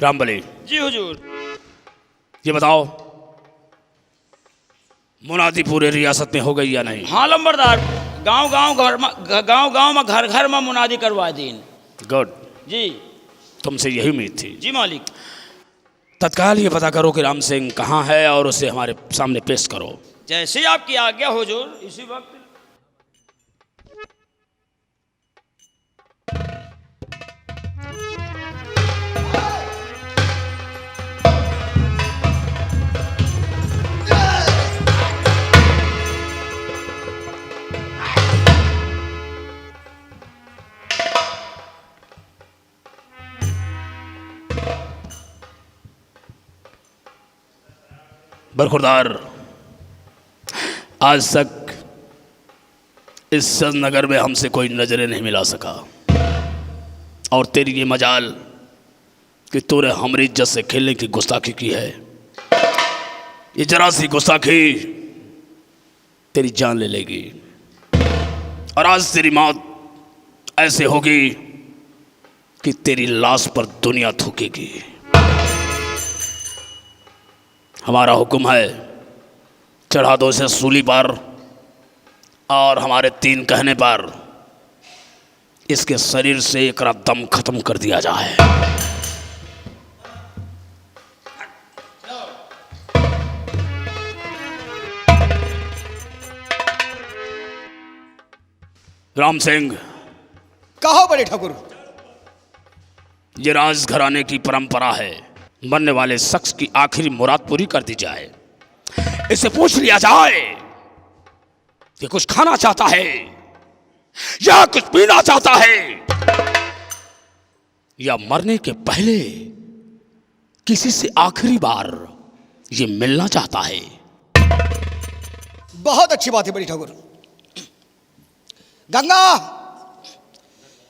रामबली। जी हुजूर। ये बताओ मुनादी पूरे रियासत में हो गई या नहीं? हाँ लंबरदार, गांव गांव में घर घर में मुनादी करवा दीन। गुड, जी तुमसे यही उम्मीद थी। जी मालिक। तत्काल ये पता करो कि राम सिंह कहाँ है और उसे हमारे सामने पेश करो। जैसे ही आपकी आज्ञा हुजूर, इसी वक्त। बरखुरदार, आज तक इस नगर में हमसे कोई नजरें नहीं मिला सका और तेरी ये मजाल कि तूने हमारी इज्जत से खेलने की गुस्ताखी की है। ये जरा सी गुस्ताखी तेरी जान ले लेगी और आज तेरी मौत ऐसे होगी कि तेरी लाश पर दुनिया थूकेगी। हमारा हुक्म है, चढ़ा दो इसे सूली पर और हमारे 3 कहने पर इसके शरीर से एक दम खत्म कर दिया जाए। राम सिंह। कहो बड़े ठाकुर। ये राजघराने की परंपरा है, मरने वाले शख्स की आखिरी मुराद पूरी कर दी जाए। इसे पूछ लिया जाए कि कुछ खाना चाहता है या कुछ पीना चाहता है या मरने के पहले किसी से आखिरी बार ये मिलना चाहता है। बहुत अच्छी बात है बड़ी ठाकुर। गंगा,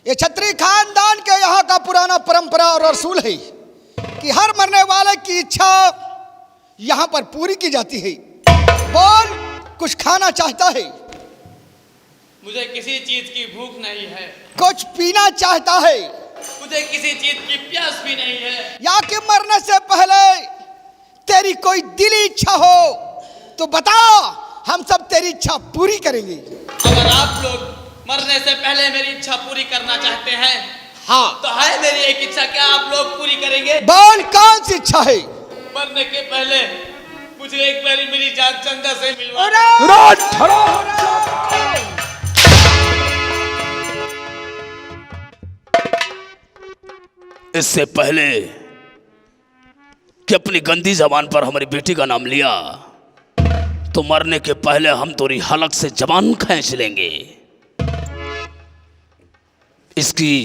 ये छत्री खानदान के यहाँ का पुराना परंपरा और रसूल है कि हर मरने वाले की इच्छा यहाँ पर पूरी की जाती है। बोल, कुछ खाना चाहता है? मुझे किसी चीज की भूख नहीं है। कुछ पीना चाहता है? मुझे किसी चीज की प्यास भी नहीं है। या कि मरने से पहले तेरी कोई दिली इच्छा हो तो बता, हम सब तेरी इच्छा पूरी करेंगे। अगर आप लोग मरने से पहले मेरी इच्छा पूरी करना चाहते हैं, हाँ, तो है मेरी एक इच्छा, क्या आप लोग पूरी करेंगे? बोल, कौन सी इच्छा है? मरने के पहले मुझे एक बारी मेरी जान चंदा से मिलवा। इससे पहले कि अपनी गंदी जबान पर हमारी बेटी का नाम लिया, तो मरने के पहले हम तेरी हलक से जबान खींच लेंगे। इसकी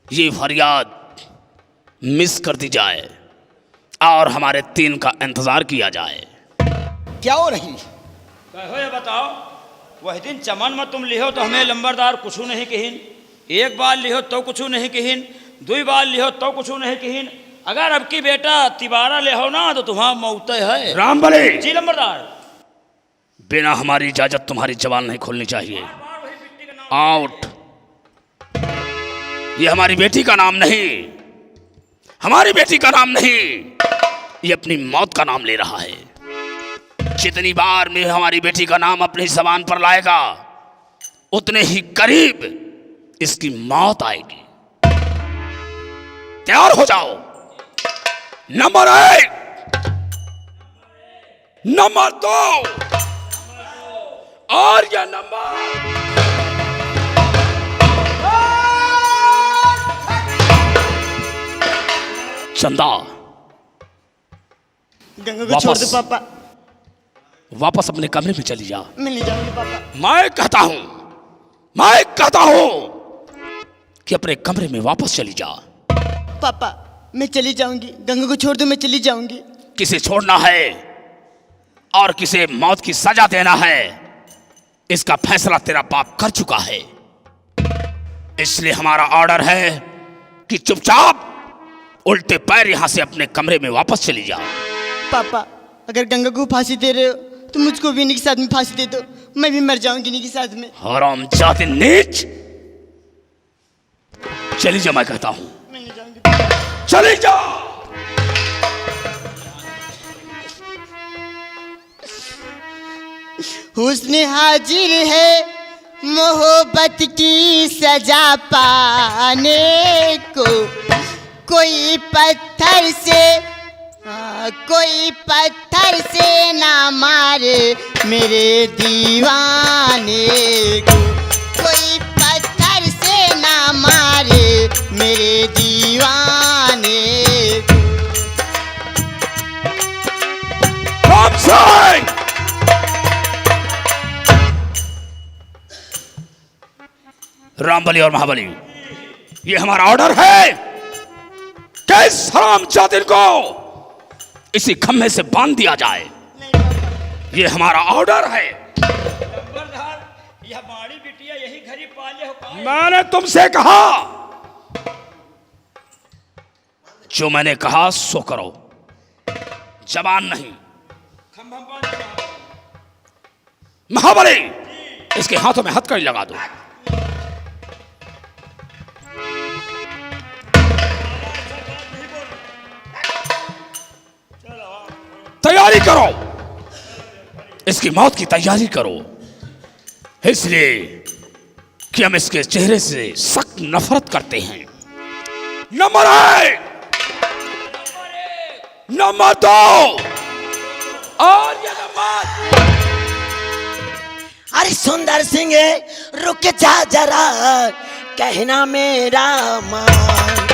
ये फरियाद मिस कर दी जाए और हमारे 3 का इंतजार किया जाए। क्या हो रही? कहो ये बताओ, वह दिन चमन में तुम लिहो तो हमें लंबरदार कुछ नहीं कहीन, एक बार लिहो तो कुछ नहीं कहीन, 2 बार लिहो तो कुछ नहीं कहीन। अगर अब की बेटा तिबारा ले हो ना तो तुम्हारा मौत है। रामबली। जी लंबरदार। बिना हमारी इजाजत तुम्हारी जबान नहीं खोलनी चाहिए। आउट। ये हमारी बेटी का नाम नहीं, हमारी बेटी का नाम नहीं, ये अपनी मौत का नाम ले रहा है। जितनी बार में हमारी बेटी का नाम अपनी जबान पर लाएगा, उतने ही करीब इसकी मौत आएगी। तैयार हो जाओ। नंबर 1, नंबर 2 और या नंबर चंदा। गंगा को छोड़ दो पापा। वापस अपने कमरे में चली जा। मैं नहीं जाऊंगी पापा। मैं कहता हूं कि अपने कमरे में वापस चली जा। पापा मैं चली जाऊंगी, गंगा को छोड़ दो, मैं चली जाऊंगी। किसे छोड़ना है और किसे मौत की सजा देना है, इसका फैसला तेरा बाप कर चुका है। इसलिए हमारा ऑर्डर है कि चुपचाप उल्टे पैर यहां से अपने कमरे में वापस चली जा। पापा अगर गंगा को फांसी दे रहे हो तो मुझको भी इन्हीं के साथ में फांसी दे दो, मैं भी मर जाऊंगी इन्हीं के साथ में। हरामजादे नीच, चली जा मैं कहता हूं। मैं नहीं जाऊंगी। चली जा। हुस्न हाजिर है मोहब्बत की सजा पाने को, कोई पत्थर से ना मारे मेरे दीवाने को, कोई पत्थर से ना मारे मेरे दीवाने को। राम सिंह, रामबली और महाबली, ये हमारा ऑर्डर है कि इस हरामजादे को इसी खम्भे से बांध दिया जाए। ये हमारा ऑर्डर है। नंबरदार, यह बाड़ी बिटिया यही घरी पाले हो पाए। मैंने तुमसे कहा, जो मैंने कहा सो करो, जबान नहीं। महाबली, इसके हाथों में हथकड़ी लगा दो। तैयारी करो, इसकी मौत की तैयारी करो, इसलिए कि हम इसके चेहरे से सख्त नफरत करते हैं। नंबर 1, नंबर 2 और ये नंबर। अरे सुंदर सिंह रुक जा जरा, कहना मेरा मान।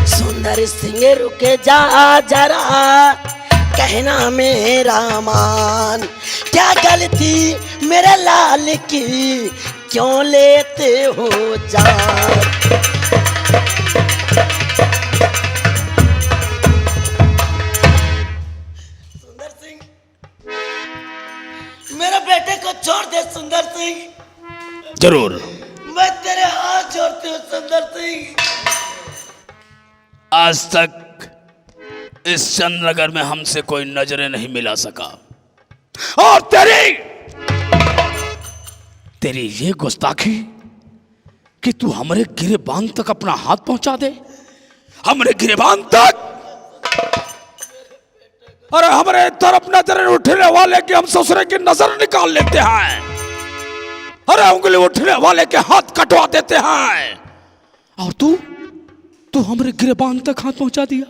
सुंदर सिंह रुक जा जरा, कहना मेरा मान। क्या गलती मेरे लाल की, क्यों लेते हो जान। सुंदर सिंह, मेरे बेटे को छोड़ दे सुंदर सिंह। जरूर, मैं तेरे हाथ जोड़ती हूँ सुंदर सिंह। आज तक इस चंद्रनगर में हमसे कोई नजरें नहीं मिला सका, और तेरी ये गुस्ताखी कि तू हमारे गिरेबान तक अपना हाथ पहुंचा दे, हमारे गिरेबान तक। अरे हमारे तरफ नजरें उठने वाले के हम ससुरे की नजर निकाल लेते हैं, अरे उंगली उठने वाले के हाथ कटवा देते हैं, और तू हमारे गिरेबान तक हाथ पहुंचा दिया।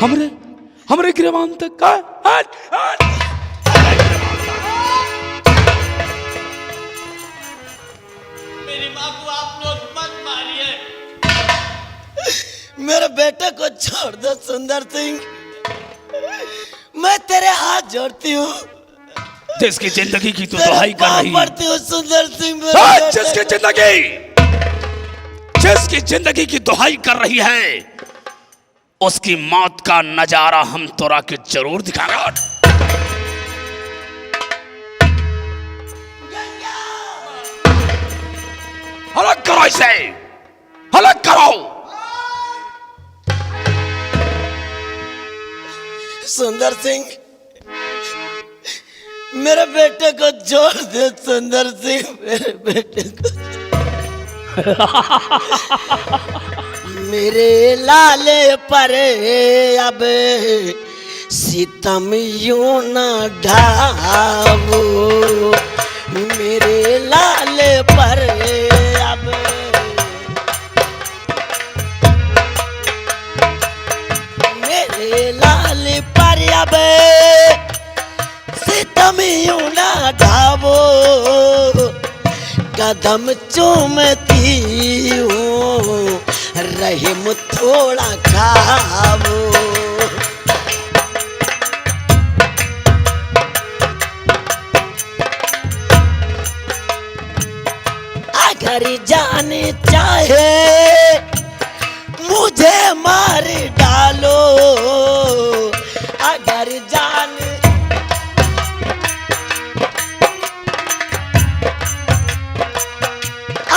हमारे गिरेबान तक। मेरी माँ को आप लोग मत मारिए। मेरे बेटे को छोड़ दो सुंदर सिंह, मैं तेरे हाथ जोड़ती हूँ। जिसकी जिंदगी की तू दुहाई कर रही है सुंदर सिंह, जिसकी जिंदगी की दुहाई कर रही है, उसकी मौत का नजारा हम तोरा के जरूर दिखाएंगे। हलक करो इसे, हलक करो। सुंदर सिंह, मेरे बेटे को छोड़ दे सुंदर सिंह, मेरे बेटे को। मेरे लाले पर अब सितम यूं न ढाओ, मेरे लाले पर अब मेरे लाले पर अब सितम यूं न ढाओ, कदम चूमती हूँ रहीम थोड़ा खाओ। अगर जान चाहे मुझे मार डालो, अगर जान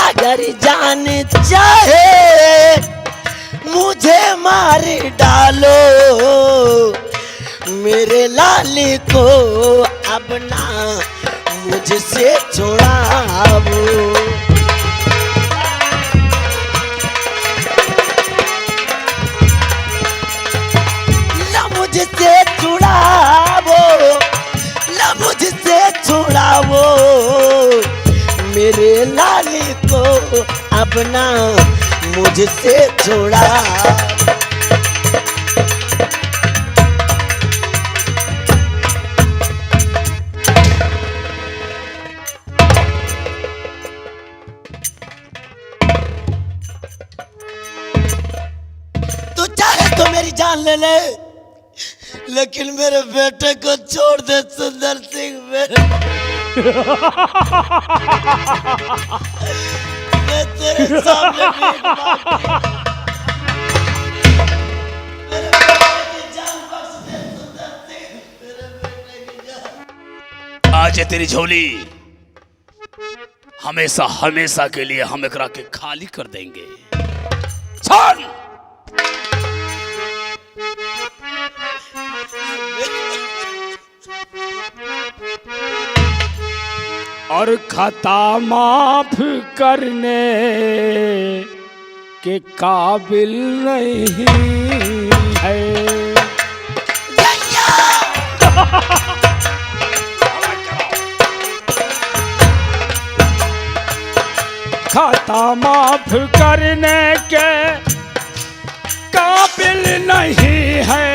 अगर जान चाहे मुझे मार डालो, मेरे लाली को अब ना मुझसे छुड़ाओ। अब ना मुझसे छोड़ा। तू चाहे तो मेरी जान ले ले, लेकिन मेरे बेटे को छोड़ दे सुंदर सिंह। मैं तेरे सामने भीख मांगती हूँ। मेरे बेटे की जान बख्श दे सुंदर सिंह, मेरे बेटे की जान। आज ये तेरी झोली हमेशा हमेशा के लिए हम एकरा के खाली कर देंगे। छोड़। और खता माफ करने के काबिल नहीं है। खता माफ करने के काबिल नहीं है।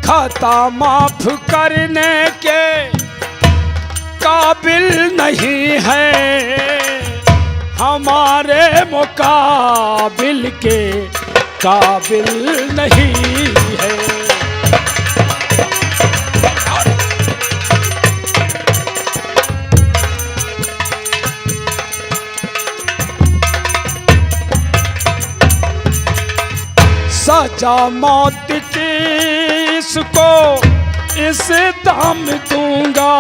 खता माफ करने के काबिल नहीं है, हमारे मुकाबिल के काबिल नहीं है। सजा मौत की इसको इस दाम दूंगा।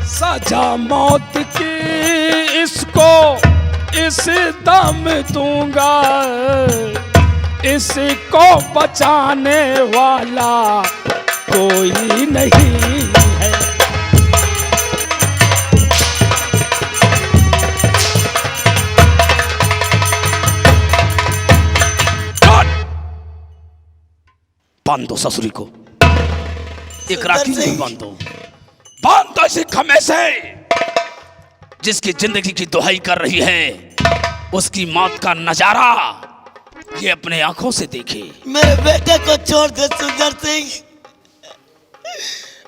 सजा मौत की इसको इस दम दूंगा। इसको बचाने वाला कोई नहीं है। बांध दो ससुरी को, एक राखी नहीं बांध दो। बांध दो इसे खम्भे से। जिसकी जिंदगी की दुहाई कर रही है, उसकी मौत का नजारा ये अपने आंखों से देखे। मेरे बेटे को छोड़ दे सुंदर सिंह,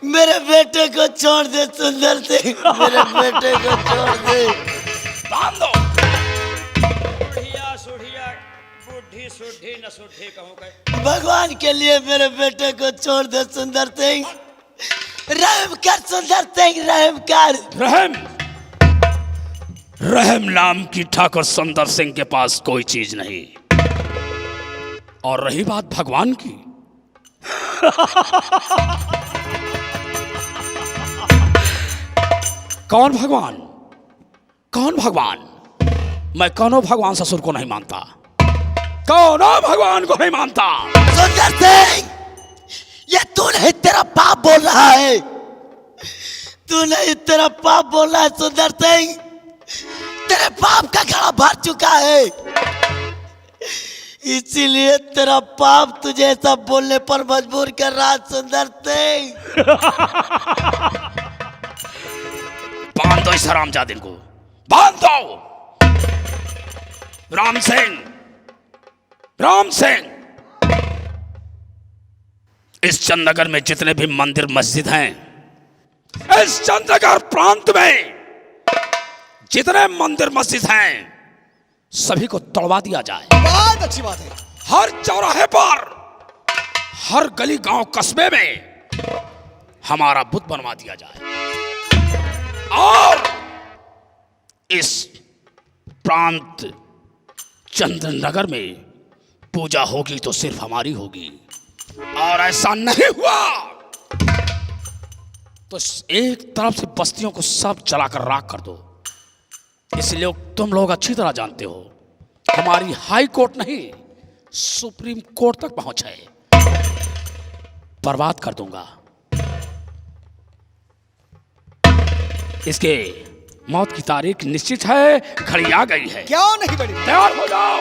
मेरे बेटे को छोड़ दे सुंदर सिंह, मेरे बेटे को छोड़ दे। बांध दो। सुढ़िया सुढ़िया बुढ़ी सुढ़ी न सुढ़ी कहूँ कहीं। भगवान के लिए मेरे बेटे को छोड़ दे सुंदर सिंह। रहम कर सुंदर सिंह, रहम कर। रहम रहम नाम की ठाकुर सुंदर सिंह के पास कोई चीज नहीं। और रही बात भगवान की, कौन भगवान? कौन भगवान? मैं कौनो भगवान ससुर को नहीं मानता, कौनो भगवान को नहीं मानता। सुंदर सिंह, ये तू नहीं, तेरा पाप बोल रहा है। तू नहीं, तेरा पाप बोल रहा है सुंदर सिंह। तेरे पाप का घड़ा भर चुका है, इसीलिए तेरा पाप तुझे सब बोलने पर मजबूर कर रहा है सुंदर सिंह। बांध दो इस हरामजादे को, बांध दो। राम सिंह, राम सिंह, इस चंदनगर में जितने भी मंदिर मस्जिद हैं, इस चंदनगर प्रांत में जितने मंदिर मस्जिद हैं, सभी को तोड़वा दिया जाए। बहुत अच्छी बात है। हर चौराहे पर, हर गली गांव कस्बे में हमारा बुत बनवा दिया जाए। और इस प्रांत चंदनगर में पूजा होगी तो सिर्फ हमारी होगी। और ऐसा नहीं हुआ तो एक तरफ से बस्तियों को सब जलाकर राख कर दो। इसलिए तुम लोग अच्छी तरह जानते हो, हमारी हाई कोर्ट नहीं सुप्रीम कोर्ट तक पहुंच है। बर्बाद कर दूंगा। इसके मौत की तारीख निश्चित है, घड़ी आ गई है। क्यों नहीं बड़ी? तैयार हो जाओ।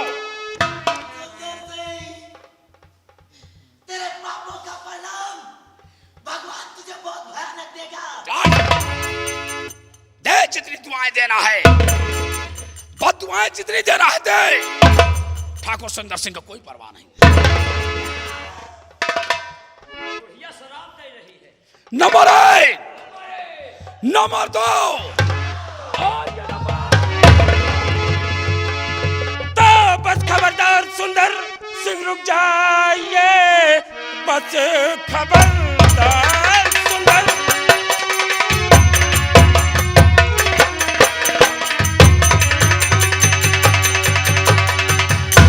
तेरे पापों का परिणाम भगवान तुझे बहुत भयानक देगा। दे जितनी दुआएं देना है, बहुत दुआएं जितनी देना है दे। ठाकुर सुंदर सिंह को कोई परवाह नहीं। नंबर 1, नंबर 2, तो बस खबरदार सुंदर सिंह रुक जाइए, बस खबरदार सुंदर।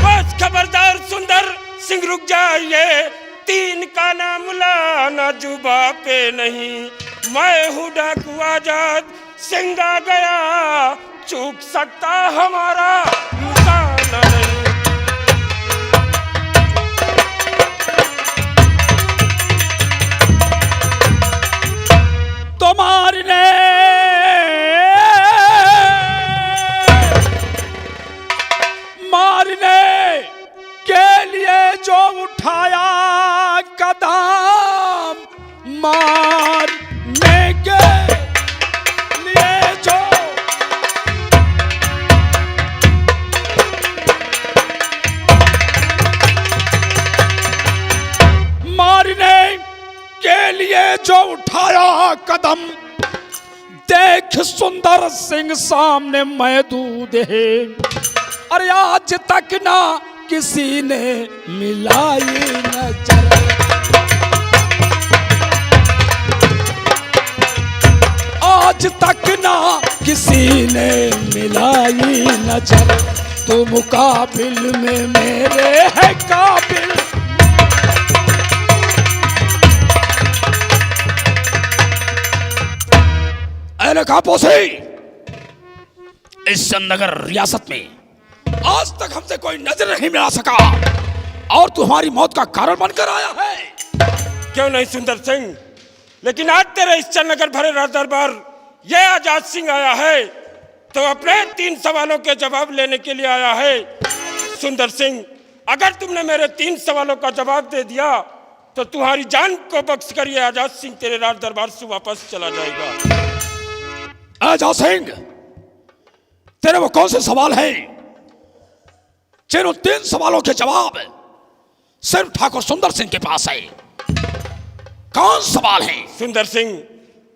बस खबरदार सुंदर सिंह रुक जाइए, 3 का नाम लाना जुबा पे नहीं। मैं हूँ डाकू आजाद, सिंह आ गया, चूक सकता हमारा निशाना नहीं। तो मारने के लिए जो उठाया कदम, मारने के लिए जो उठाया कदम, देख सुंदर सिंह सामने महदूद है। अरे आज तक ना किसी ने मिलाई नजर, आज तक ना किसी ने मिलाई नजर। तो मुकाबिल में मेरे है काबिल, इस चंदनगर रियासत में आज तक हमसे कोई नजर नहीं मिला सका, और तुम्हारी मौत का कारण बनकर आया है। क्यों नहीं सुंदर सिंह, लेकिन आज तेरे इस चंदनगर भरे राज दरबार ये आजाद सिंह आया है, तो अपने 3 सवालों के जवाब लेने के लिए आया है। सुंदर सिंह, अगर तुमने मेरे 3 सवालों का जवाब दे दिया तो तुम्हारी जान को बख्श कर ये आजाद सिंह तेरे राज दरबार से वापस चला जाएगा। आजाद सिंह, तेरे वो कौन से सवाल हैं जिन 3 सवालों के जवाब सिर्फ ठाकुर सुंदर सिंह के पास है? कौन सवाल है? सुंदर सिंह,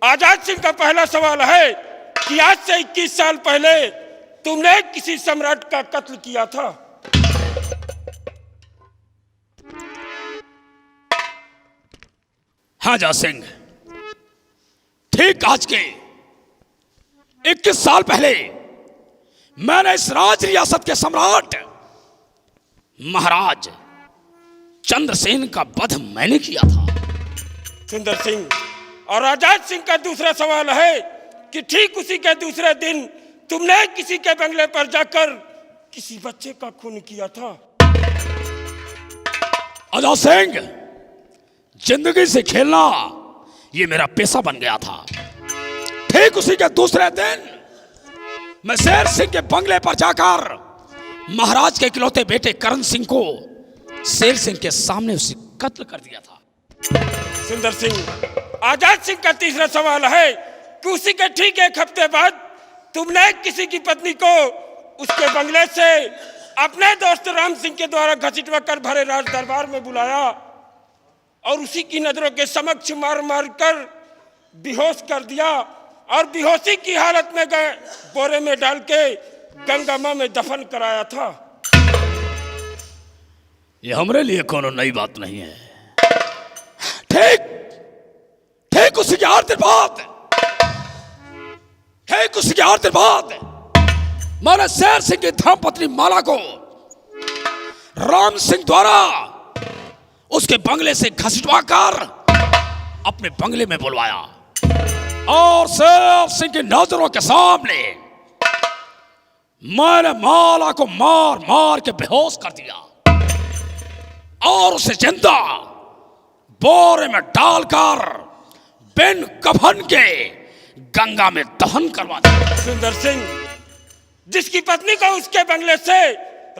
आजाद सिंह का पहला सवाल है कि आज से 21 साल पहले तुमने किसी सम्राट का कत्ल किया था। हाँ आजाद सिंह, ठीक आज के 21 साल पहले मैंने इस राज रियासत के सम्राट महाराज चंद्रसेन का वध मैंने किया था। सुंदर सिंह, और आजाद सिंह का दूसरा सवाल है कि ठीक उसी के दूसरे दिन तुमने किसी के बंगले पर जाकर किसी बच्चे का खून किया था। आजाद सिंह, जिंदगी से खेलना ये मेरा पेशा बन गया था। ठीक उसी के दूसरे दिन मैं शेर सिंह के बंगले पर जाकर महाराज के इकलौते बेटे करण सिंह को शेर सिंह के सामने उसे कत्ल कर दिया था। सुंदर सिंह, आजाद सिंह का तीसरा सवाल है कि उसी के ठीक 1 हफ्ते बाद तुमने किसी की पत्नी को उसके बंगले से अपने दोस्त राम सिंह के द्वारा घसीटवा कर भरे राज दरबार में बुलाया और उसी की नजरों के समक्ष मार मार कर बेहोश कर दिया, और बेहोशी की हालत में बोरे में डाल के गंगा मां में दफन कराया था। ये हमरे लिए कोनो नई बात नहीं है। ठीक उसी के 8 दिन बाद, ठीक उसी के 8 दिन बाद मैंने शेर सिंह की धर्मपत्नी माला को राम सिंह द्वारा उसके बंगले से घसीटवा कर अपने बंगले में बुलवाया और शेर सिंह की नजरों के सामने मैंने माला को मार मार के बेहोश कर दिया और उसे जिंदा बोरे में डालकर बिन कफन के गंगा में दफन करवा दे। सुंदर सिंह, जिसकी पत्नी को उसके बंगले से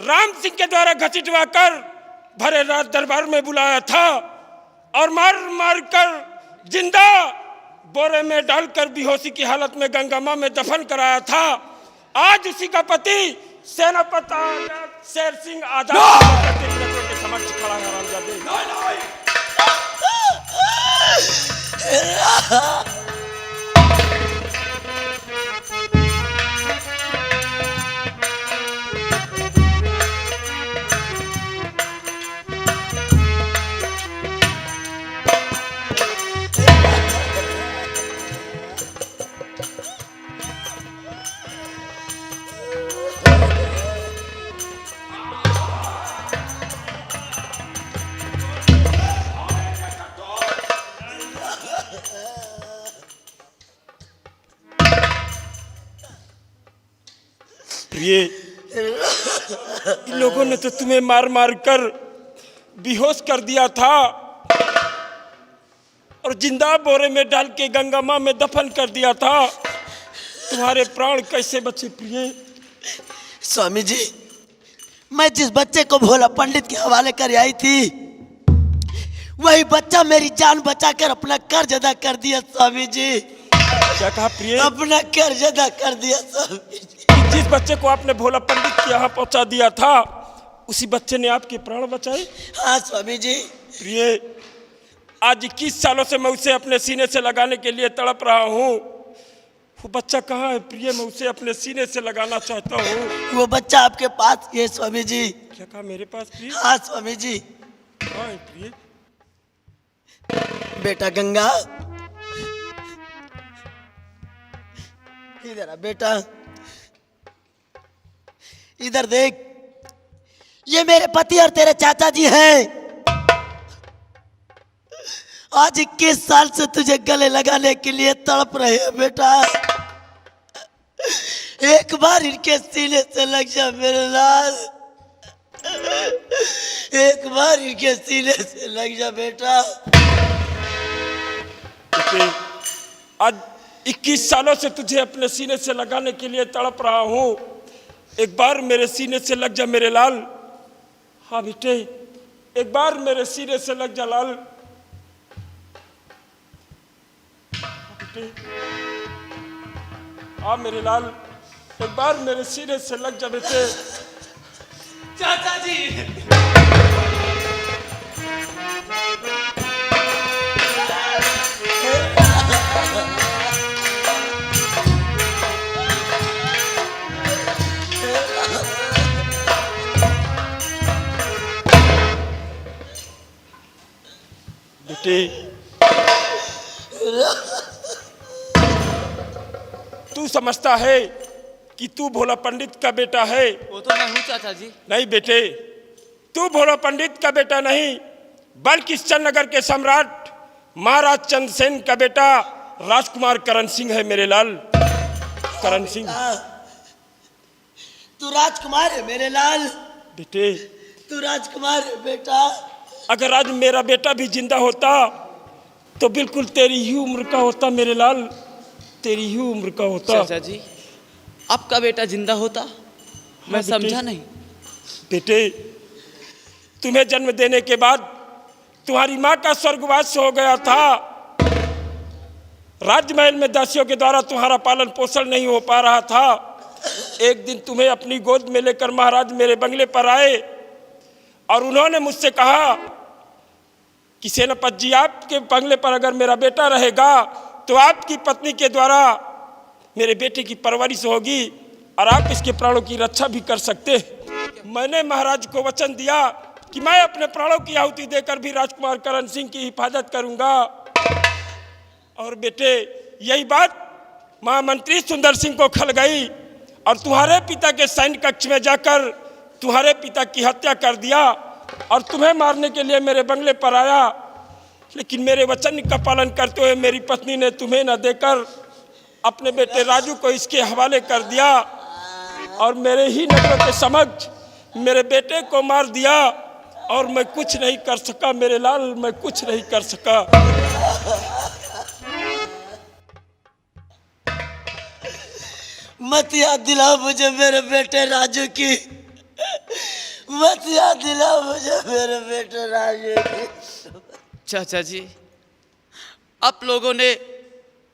राम सिंह के द्वारा घसीटवा कर भरे रात दरबार में बुलाया था और मार मार कर जिंदा बोरे में डालकर बेहोशी की हालत में गंगामा में दफन कराया था, आज उसी का पति सेनापति शेर सिंह आजाद के समक्ष खड़ा है। हरामजादे, प्रिय, इन लोगों ने तो तुम्हें मार मार कर बेहोश कर दिया था और जिंदा बोरे में डाल के गंगामा में दफन कर दिया था। तुम्हारे प्राण कैसे बचे प्रिय? स्वामी जी, मैं जिस बच्चे को भोला पंडित के हवाले कर आई थी, वही बच्चा मेरी जान बचाकर अपना कर्ज अदा कर दिया स्वामी जी। क्या कहा प्रिय? अपना कर्ज अदा कर दिया स्वामी जी। जिस बच्चे को आपने भोला पंडित के यहाँ पहुंचा दिया था, उसी बच्चे ने आपके प्राण बचाए। हाँ स्वामी जी। प्रिय, आज 21 सालों से मैं उसे अपने सीने से लगाने के लिए तड़प रहा हूँ। वो बच्चा कहाँ है प्रिय? मैं उसे अपने सीने से लगाना चाहता हूँ। वो बच्चा आपके पास ही है स्वामी जी। क्या कहा? मेरे पास प्रिय? हाँ स्वामी जी। कहाँ है प्रिय? बेटा गंगा, इधर आ बेटा, इधर देख, ये मेरे पति और तेरे चाचा जी हैं। आज 21 साल से तुझे गले लगाने के लिए तड़प रहे हैं बेटा। एक बार इनके सीने से लग जा मेरे लाल, एक बार इनके सीने से लग जा बेटा। आज 21 सालों से तुझे अपने सीने से लगाने के लिए तड़प रहा हूँ। एक बार मेरे सीने से लग जा मेरे लाल। हाँ बेटे, एक बार मेरे सीने से लग जा लाल। बेटे, हाँ मेरे लाल, एक बार मेरे सीने से लग जा बेटे। चाचा जी, बेटे, तू समझता है कि तू भोला पंडित का बेटा है? वो तो मैं हूँ चाचा जी। नहीं बेटे, तू भोला पंडित का बेटा नहीं, बल्कि चंदनगर के सम्राट महाराज चंद्रसेन का बेटा राजकुमार करण सिंह है मेरे लाल। करण सिंह। तू राजकुमार है मेरे लाल। बेटे, तू राजकुमार है बेटा। अगर आज मेरा बेटा भी जिंदा होता तो बिल्कुल तेरी ही उम्र का होता मेरे लाल, तेरी ही उम्र का होता। चाचा जी, आपका बेटा जिंदा होता? मैं समझा नहीं। बेटे, तुम्हें जन्म देने के बाद तुम्हारी माँ का स्वर्गवास हो गया था। राजमहल में दासियों के द्वारा तुम्हारा पालन पोषण नहीं हो पा रहा था। एक दिन तुम्हें अपनी गोद में लेकर महाराज मेरे बंगले पर आए और उन्होंने मुझसे कहा कि सेनापति जी, आपके बंगले पर अगर मेरा बेटा रहेगा तो आपकी पत्नी के द्वारा मेरे बेटे की परवरिश होगी और आप इसके प्राणों की रक्षा भी कर सकते। मैंने महाराज को वचन दिया कि मैं अपने प्राणों की आहुति देकर भी राजकुमार करण सिंह की हिफाजत करूंगा। और बेटे, यही बात महामंत्री सुंदर सिंह को खल गई और तुम्हारे पिता के सैन्य कक्ष में जाकर तुम्हारे पिता की हत्या कर दिया और तुम्हें मारने के लिए मेरे बंगले पर आया। लेकिन मेरे वचन का पालन करते हुए मेरी पत्नी ने तुम्हें न देकर अपने बेटे राजू को इसके हवाले कर दिया और मेरे ही नजरों के समक्ष मेरे बेटे को मार दिया और मैं कुछ नहीं कर सका मेरे लाल, मैं कुछ नहीं कर सका। मत याद दिलाओ मुझे मेरे बेटे राजू की, मत याद दिलाओ मुझे मेरे बेटे राजू की। चाचा जी, आप लोगों ने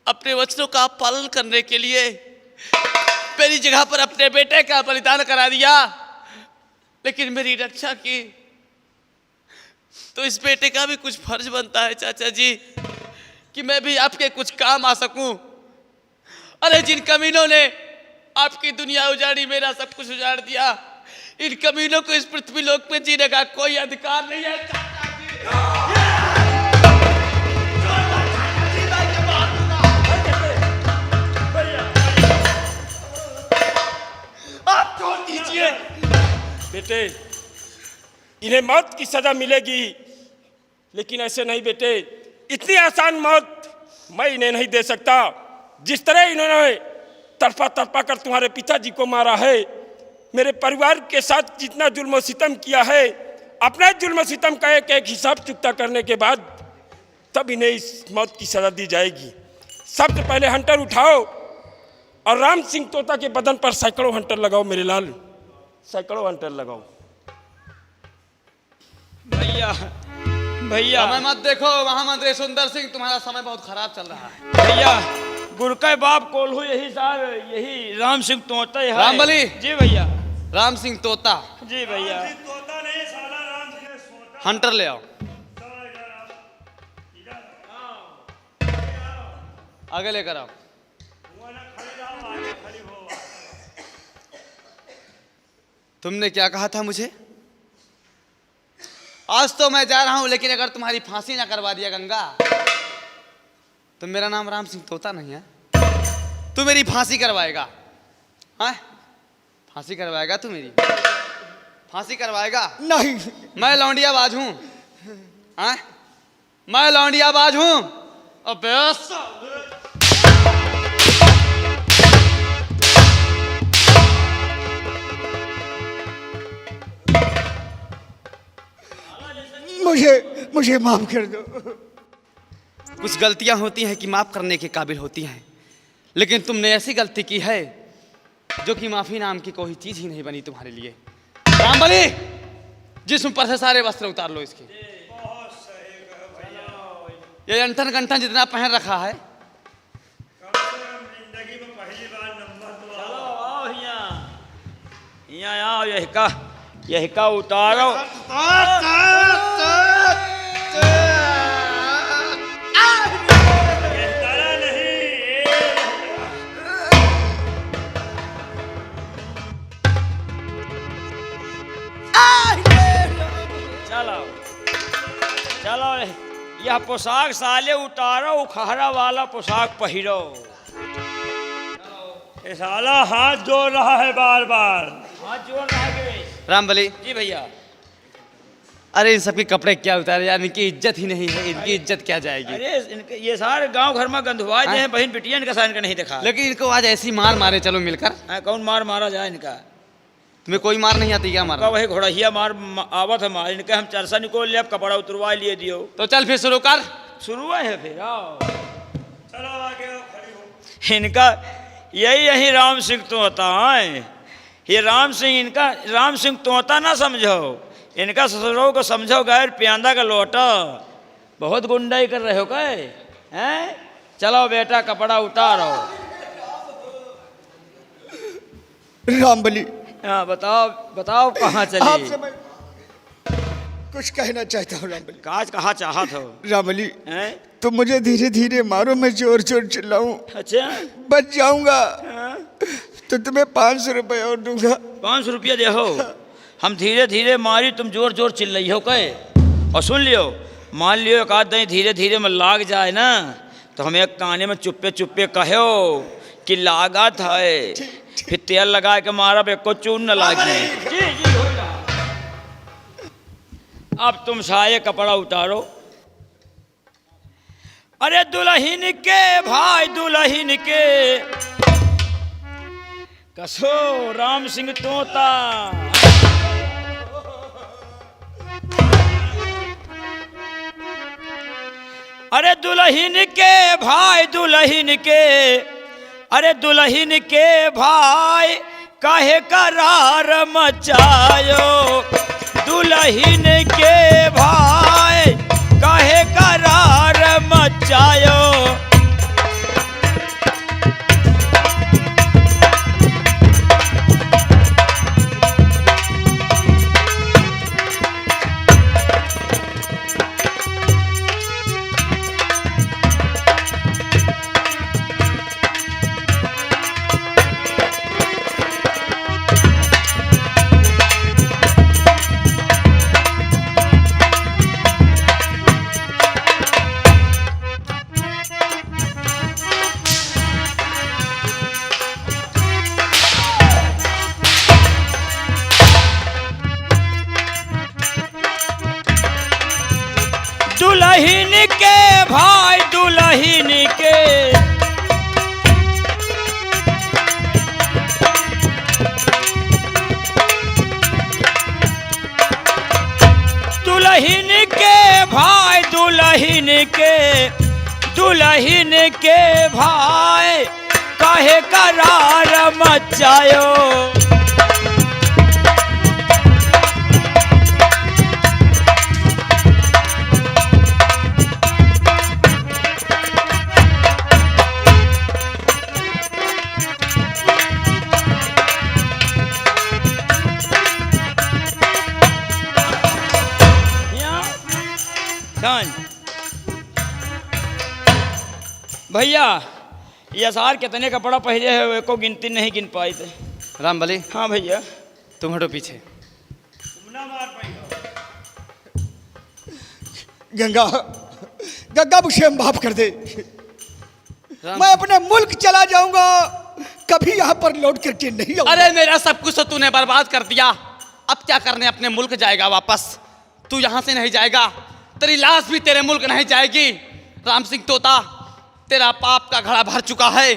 अपने वचनों का पालन करने के लिए मेरी जगह पर अपने बेटे का बलिदान करा दिया, लेकिन मेरी रक्षा की, तो इस बेटे का भी कुछ फर्ज बनता है चाचा जी कि मैं भी आपके कुछ काम आ सकूं। अरे जिन कमीनों ने आपकी दुनिया उजाड़ी, मेरा सब कुछ उजाड़ दिया, इन कमीनों को इस पृथ्वी लोक में जीने का कोई अधिकार नहीं है चाचा जी। आप छोड़ दीजिए। बेटे, इन्हें मौत की सजा मिलेगी, लेकिन ऐसे नहीं बेटे, इतनी आसान मौत मैं इन्हें नहीं दे सकता। जिस तरह इन्होंने तड़पा तड़पा कर तुम्हारे पिताजी को मारा है, मेरे परिवार के साथ जितना जुल्म और सितम किया है, अपना जुल्म सितम का एक एक हिसाब चुकता करने के बाद तब इन्हें इस मौत की सजा दी जाएगी। सबसे पहले हंटर उठाओ और राम सिंह तोता के बदन पर सैकड़ों हंटर लगाओ मेरे लाल, सैकड़ों हंटर लगाओ। भैया भैया समय मत देखो महामंत्री सुंदर सिंह, तुम्हारा समय बहुत खराब चल रहा है। भैया, गुरके बाप कोल्हू यही साहब, यही राम सिंह तोता है। रामबली। जी भैया। राम सिंह तोता। जी भैया। हंटर ले आओ, आगे लेकर आओ। तुमने क्या कहा था मुझे? आज तो मैं जा रहा हूं, लेकिन अगर तुम्हारी फांसी ना करवा दिया गंगा, तो मेरा नाम राम सिंह तोता नहीं है। तू मेरी फांसी करवाएगा, हाँ? फांसी करवाएगा तू मेरी? फांसी करवाएगा? नहीं। मैं लौंडियाबाज हूं, हाँ? मैं लौंडियाबाज हूं। अबे मुझे माफ कर दो। कुछ गलतियां होती हैं कि माफ करने के काबिल होती हैं, लेकिन तुमने ऐसी गलती की है जो कि माफी नाम की कोई चीज ही नहीं बनी तुम्हारे लिए। रामबली, जिस्म पर से सारे वस्त्र उतार लो इसके। ये अंठन गंठन जितना पहन रखा है, यहाँ आओ, यही का उतारो। चलो चलो, यह पोशाक साले उतारो, उखहरा वाला पोशाक पहिरो। ये साला हाथ जोड़ रहा है बार बार। हाथ जोड़ रहा है। रामबली। जी भैया। अरे इन सबके कपड़े क्या उतारे यार, इनकी इज्जत ही नहीं है, इनकी इज्जत क्या जाएगी? अरे इनके ये सारे गांव घर में गंधुआ हैं, बहन बिटिया इनका साइन का नहीं देखा। लेकिन इनको आज ऐसी मार मारे चलो मिलकर। कौन मार मारा जाए इनका? तुम्हें कोई मार नहीं आती क्या? मारा वही घोड़हिया मार आवत है मार। इनके हम चरसा निकोल लिया, कपड़ा उतरवा लिए दियो। तो चल फिर शुरू कर। शुरू है फिर आओ। चलो आगे आओ, खड़ी हो। इनका यही राम सिंह तोता है। ये राम सिंह, इनका राम सिंह तोता ना समझो, इनका ससुरों को समझो गैर प्यांदा का लोटा। बहुत गुंडाई कर रहे हो क्या? हैं? चलो बेटा कपड़ा उतारो। रामबली, हाँ बताओ बताओ कहाँ चली? आपसे मैं कुछ कहना चाहता हूँ रामबली। काज कहाँ चाहत हो? रामबली, हैं? तुम मुझे धीरे धीरे मारो, मैं जोर जोर चिल्लाऊं, अच्छा बच जाऊंगा हाँ? तो तुम्हें 500 रुपये और दूंगा। 500 रुपया दे हो। हम धीरे धीरे मारी, तुम जोर जोर चिल्लाई हो कहे। और सुन लियो, मान लियो एक आध दिन धीरे धीरे में लाग जाए ना, तो हमें एक काने में चुप्पे चुप्पे कहो कि लागत है, फिर तेल लगा के मारा पे को चून न लागे। जी जी होगा। अब तुम साये कपड़ा उतारो। अरे दुल्हन के भाई दुल्हन के कसो राम सिंह तोता। अरे दुल्हन के भाई दुल्हन के अरे दुल्हन के भाई काहे करार मचायो, दुल्हन के भाई काहे करार मचायो। दुल्हन के भाई दुल्हन के, दुल्हन के भाई दुल्हन के, दुल्हन के भाई काहे करार मचायो। भैया ये असार कितने का पड़ा पहले है, वे को गिनती नहीं गिन पाए थे। राम बली, हाँ भैया तुम हटो पीछे। गंगा, गंगा मुझे माफ कर दे, मैं अपने मुल्क चला जाऊंगा, कभी यहाँ पर लौट करके नहीं आऊंगा। अरे मेरा सब कुछ तो तूने बर्बाद कर दिया, अब क्या करने अपने मुल्क जाएगा वापस? तू यहाँ से नहीं जाएगा, तेरी लाश भी तेरे मुल्क नहीं जाएगी। राम सिंह तोता, तेरा पाप का घड़ा भर चुका है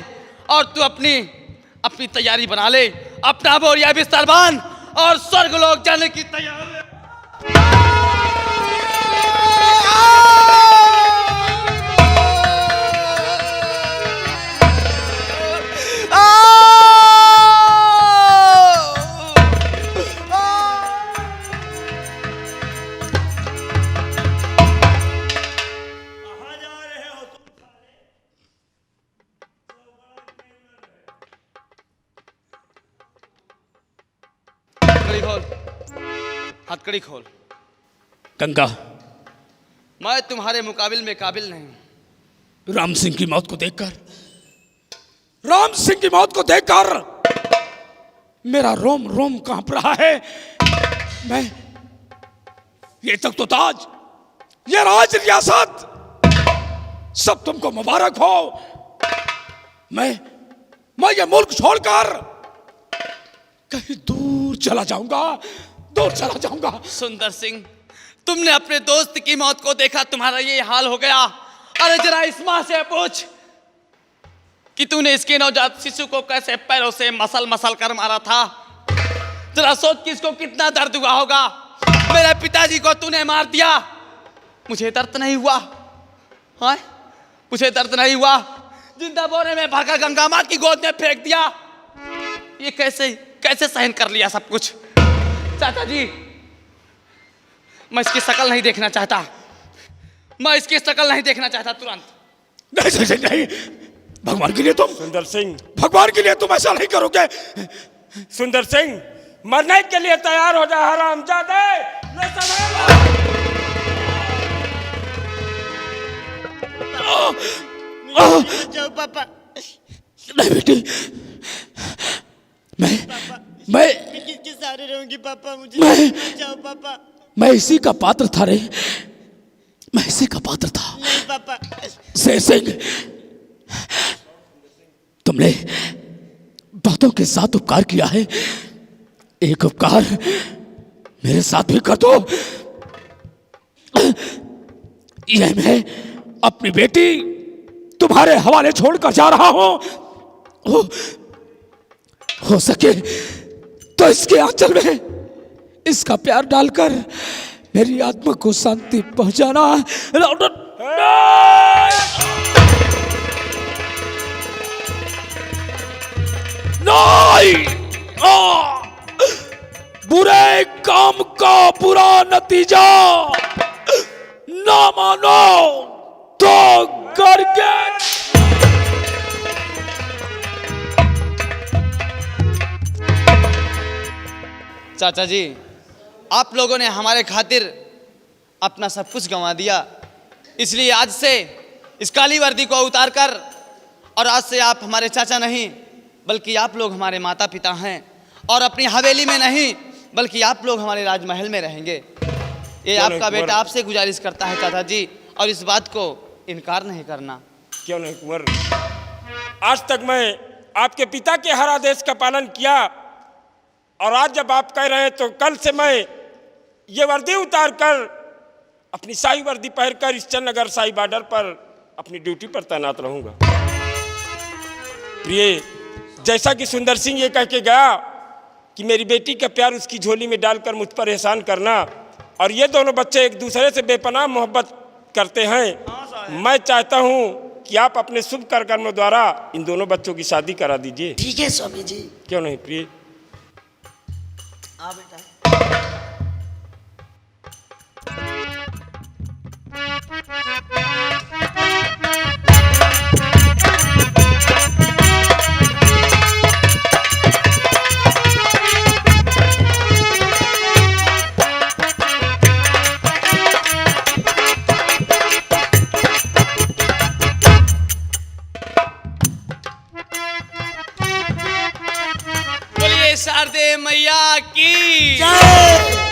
और तू अपनी तैयारी बना ले, अपना बोरिया बिस्तर बांध और स्वर्ग लोक जाने की तैयारी। हथकड़ी खोल। गंगा, मैं तुम्हारे मुकाबिल में काबिल नहीं। राम सिंह की मौत को देखकर, राम सिंह की मौत को देखकर मेरा रोम रोम कांप रहा है। मैं ये तक तो ताज, ये राज रियासत सब तुमको मुबारक हो। मैं ये मुल्क छोड़कर कहीं दूर चला जाऊंगा, दूर चला जाऊंगा। सुंदर सिंह, तुमने अपने दोस्त की मौत को देखा, तुम्हारा ये हाल हो गया। अरे जरा इस माँ से पूछ कि तूने इसके नवजात शिशु को कैसे पैरों से मसल मसल कर मारा था। जरा सोच कि इसको कितना दर्द हुआ होगा। मेरे पिताजी को तूने मार दिया, मुझे दर्द नहीं हुआ। हाँ, मुझे दर्द नहीं हुआ। जिंदा बोरे में भरकर गंगा माँ की गोद में फेंक दिया। ये कैसे सहन कर लिया सब कुछ? चाचा जी, मैं इसकी शक्ल नहीं देखना चाहता, मैं इसकी शक्ल नहीं देखना चाहता तुरंत। नहीं, नहीं, भगवान के लिए तुम, सुंदर सिंह, भगवान के लिए तुम ऐसा नहीं करोगे। सुंदर सिंह, मरने के लिए तैयार हो जा हरामजादे। जाओ पापा। नहीं बेटी, मैं किसके सहारे रहूंगी पापा? मुझे जाओ पापा। मैं इसी का पात्र था रे, मैं इसी का पात्र था। नहीं पापा। शेर सिंह, तुमने बहुतों के साथ उपकार किया है, एक उपकार मेरे साथ भी कर दो। यह मैं अपनी बेटी तुम्हारे हवाले छोड़कर जा रहा हूं। हो सके तो इसके आंचल में इसका प्यार डालकर मेरी आत्मा को शांति पहुंचाना। नहीं, बुरे काम का बुरा नतीजा ना मानो तो करके। चाचा जी, आप लोगों ने हमारे खातिर अपना सब कुछ गंवा दिया, इसलिए आज से इस काली वर्दी को उतार कर, और आज से आप हमारे चाचा नहीं बल्कि आप लोग हमारे माता पिता हैं, और अपनी हवेली में नहीं बल्कि आप लोग हमारे राजमहल में रहेंगे। ये आपका बेटा आपसे गुजारिश करता है चाचा जी, और इस बात को इनकार नहीं करना। क्यों नहीं कुंवर, आज तक मैं आपके पिता के हर आदेश का पालन किया, और आज जब आप कह रहे हैं तो कल से मैं ये वर्दी उतार कर अपनी शाही वर्दी पहनकर इस चंदनगर शाही बॉर्डर पर अपनी ड्यूटी पर तैनात रहूंगा। प्रिय, जैसा कि सुंदर सिंह ये कह के गया कि मेरी बेटी का प्यार उसकी झोली में डालकर मुझ पर एहसान करना, और ये दोनों बच्चे एक दूसरे से बेपनाह मोहब्बत करते हैं, मैं चाहता हूँ कि आप अपने शुभ कर्मों द्वारा इन दोनों बच्चों की शादी करा दीजिए। ठीक है स्वामी जी। क्यों नहीं प्रिय? हाँ बेटा। बोलिए शारदे मैया की जय।